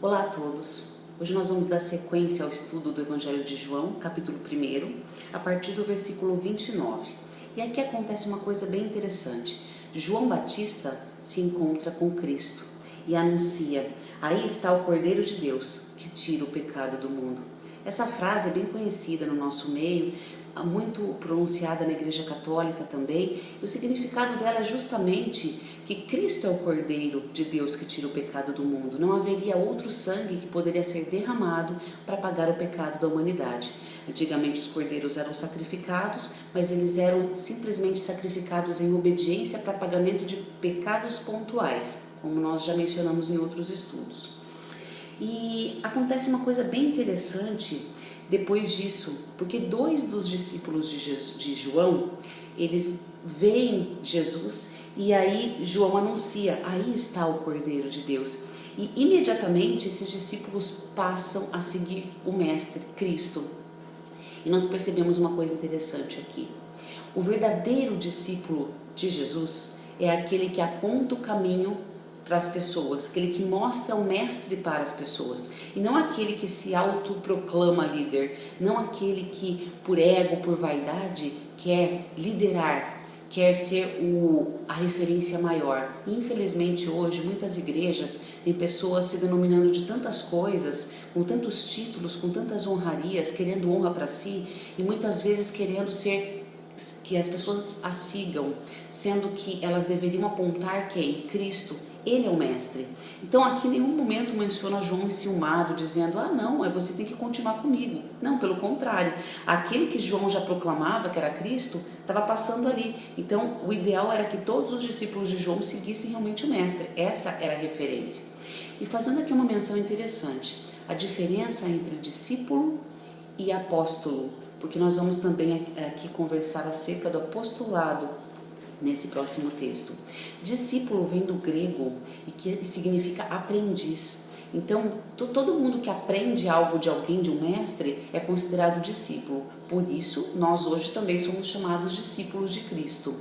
Olá a todos! Hoje nós vamos dar sequência ao estudo do Evangelho de João, capítulo 1, a partir do versículo 29. E aqui acontece uma coisa bem interessante. João Batista se encontra com Cristo e anuncia: aí está o Cordeiro de Deus, que tira o pecado do mundo. Essa frase é bem conhecida no nosso meio, muito pronunciada na Igreja Católica também, e o significado dela é justamente que Cristo é o Cordeiro de Deus que tira o pecado do mundo. Não haveria outro sangue que poderia ser derramado para pagar o pecado da humanidade. Antigamente os cordeiros eram sacrificados, mas eles eram simplesmente sacrificados em obediência para pagamento de pecados pontuais, como nós já mencionamos em outros estudos. E acontece uma coisa bem interessante depois disso, porque dois dos discípulos de João, eles veem Jesus e aí João anuncia: aí está o Cordeiro de Deus. E imediatamente esses discípulos passam a seguir o Mestre, Cristo. E nós percebemos uma coisa interessante aqui. O verdadeiro discípulo de Jesus é aquele que aponta o caminho para as pessoas, aquele que mostra o mestre para as pessoas, e não aquele que se autoproclama líder, não aquele que por ego, por vaidade, quer liderar, quer ser a referência maior. Infelizmente hoje muitas igrejas têm pessoas se denominando de tantas coisas, com tantos títulos, com tantas honrarias, querendo honra para si, e muitas vezes querendo ser que as pessoas a sigam, sendo que elas deveriam apontar quem? Cristo. Ele é o mestre. Então aqui em nenhum momento menciona João enciumado, dizendo: ah não, você tem que continuar comigo. Não, pelo contrário, aquele que João já proclamava que era Cristo, estava passando ali. Então o ideal era que todos os discípulos de João seguissem realmente o mestre. Essa era a referência. E fazendo aqui uma menção interessante, a diferença entre discípulo e apóstolo, porque nós vamos também aqui conversar acerca do apostolado nesse próximo texto. Discípulo vem do grego e que significa aprendiz. Então, todo mundo que aprende algo de alguém, de um mestre, é considerado discípulo. Por isso, nós hoje também somos chamados discípulos de Cristo.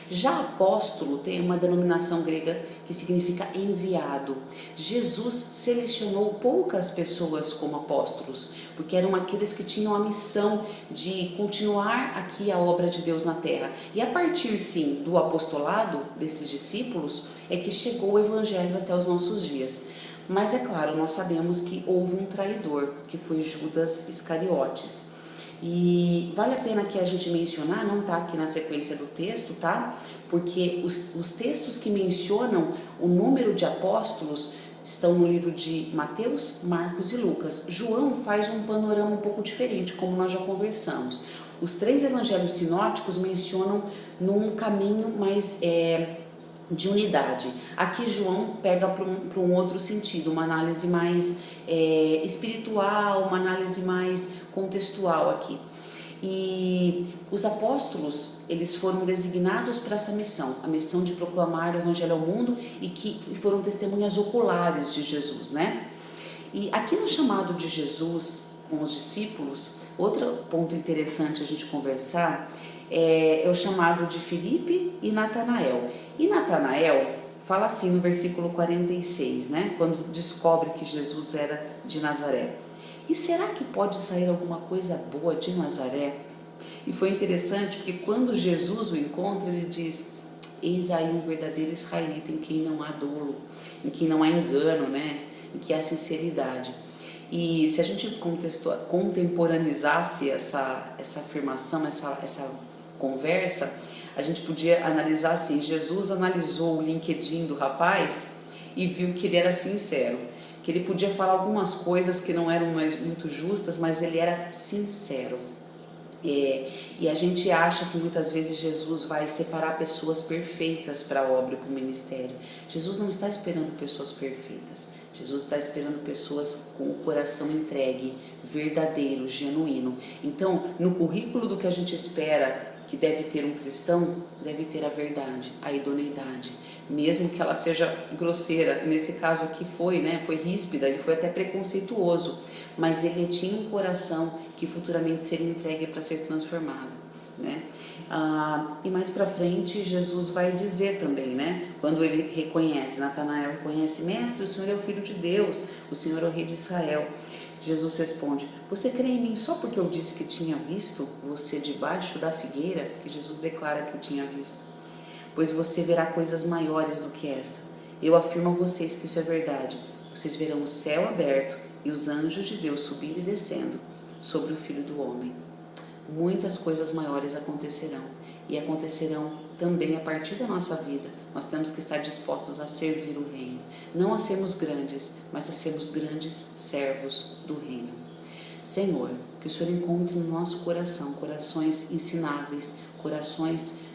Já apóstolo tem uma denominação grega que significa enviado. Jesus selecionou poucas pessoas como apóstolos, porque eram aqueles que tinham a missão de continuar aqui a obra de Deus na terra. E a partir, sim, do apostolado desses discípulos, é que chegou o evangelho até os nossos dias. Mas é claro, nós sabemos que houve um traidor, que foi Judas Iscariotes. E vale a pena que a gente mencionar, não está aqui na sequência do texto, tá? Porque os textos que mencionam o número de apóstolos estão no livro de Mateus, Marcos e Lucas. João faz um panorama um pouco diferente, como nós já conversamos. Os três evangelhos sinóticos mencionam num caminho mais de unidade. Aqui João pega para um outro sentido, uma análise mais espiritual, uma análise mais contextual aqui. E os apóstolos, eles foram designados para essa missão, a missão de proclamar o evangelho ao mundo, e que foram testemunhas oculares de Jesus, né? E aqui no chamado de Jesus com os discípulos, outro ponto interessante a gente conversar é o chamado de Filipe e Natanael. E Natanael fala assim no versículo 46, né? Quando descobre que Jesus era de Nazaré: e será que pode sair alguma coisa boa de Nazaré? E foi interessante porque quando Jesus o encontra, ele diz: eis aí um verdadeiro israelita em quem não há dolo, em quem não há engano, né? Em que há sinceridade. E se a gente contemporanizasse essa afirmação, essa conversa, a gente podia analisar assim: Jesus analisou o LinkedIn do rapaz e viu que ele era sincero, que ele podia falar algumas coisas que não eram muito justas, mas ele era sincero. E a gente acha que muitas vezes Jesus vai separar pessoas perfeitas para a obra e para o ministério. Jesus não está esperando pessoas perfeitas. Jesus está esperando pessoas com o coração entregue, verdadeiro, genuíno. Então, no currículo do que a gente espera que deve ter um cristão, deve ter a verdade, a idoneidade, mesmo que ela seja grosseira. Nesse caso aqui foi ríspida, ele foi até preconceituoso, mas ele tinha um coração que futuramente seria entregue para ser transformado, né? E mais para frente Jesus vai dizer também, né? Quando ele reconhece, Natanael reconhece: mestre, o Senhor é o Filho de Deus, o Senhor é o Rei de Israel. Jesus responde: você crê em mim só porque eu disse que tinha visto você debaixo da figueira? Que Jesus declara que eu tinha visto. Pois você verá coisas maiores do que essa. Eu afirmo a vocês que isso é verdade. Vocês verão o céu aberto e os anjos de Deus subindo e descendo sobre o Filho do Homem. Muitas coisas maiores acontecerão, e acontecerão também a partir da nossa vida. Nós temos que estar dispostos a servir o reino, não a sermos grandes, mas a sermos grandes servos do reino. Senhor, que o Senhor encontre no nosso coração corações ensináveis, corações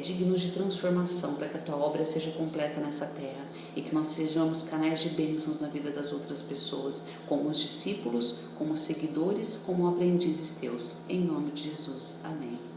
dignos de transformação, para que a tua obra seja completa nessa terra e que nós sejamos canais de bênçãos na vida das outras pessoas, como os discípulos, como seguidores, como aprendizes teus. Em nome de Jesus. Amém.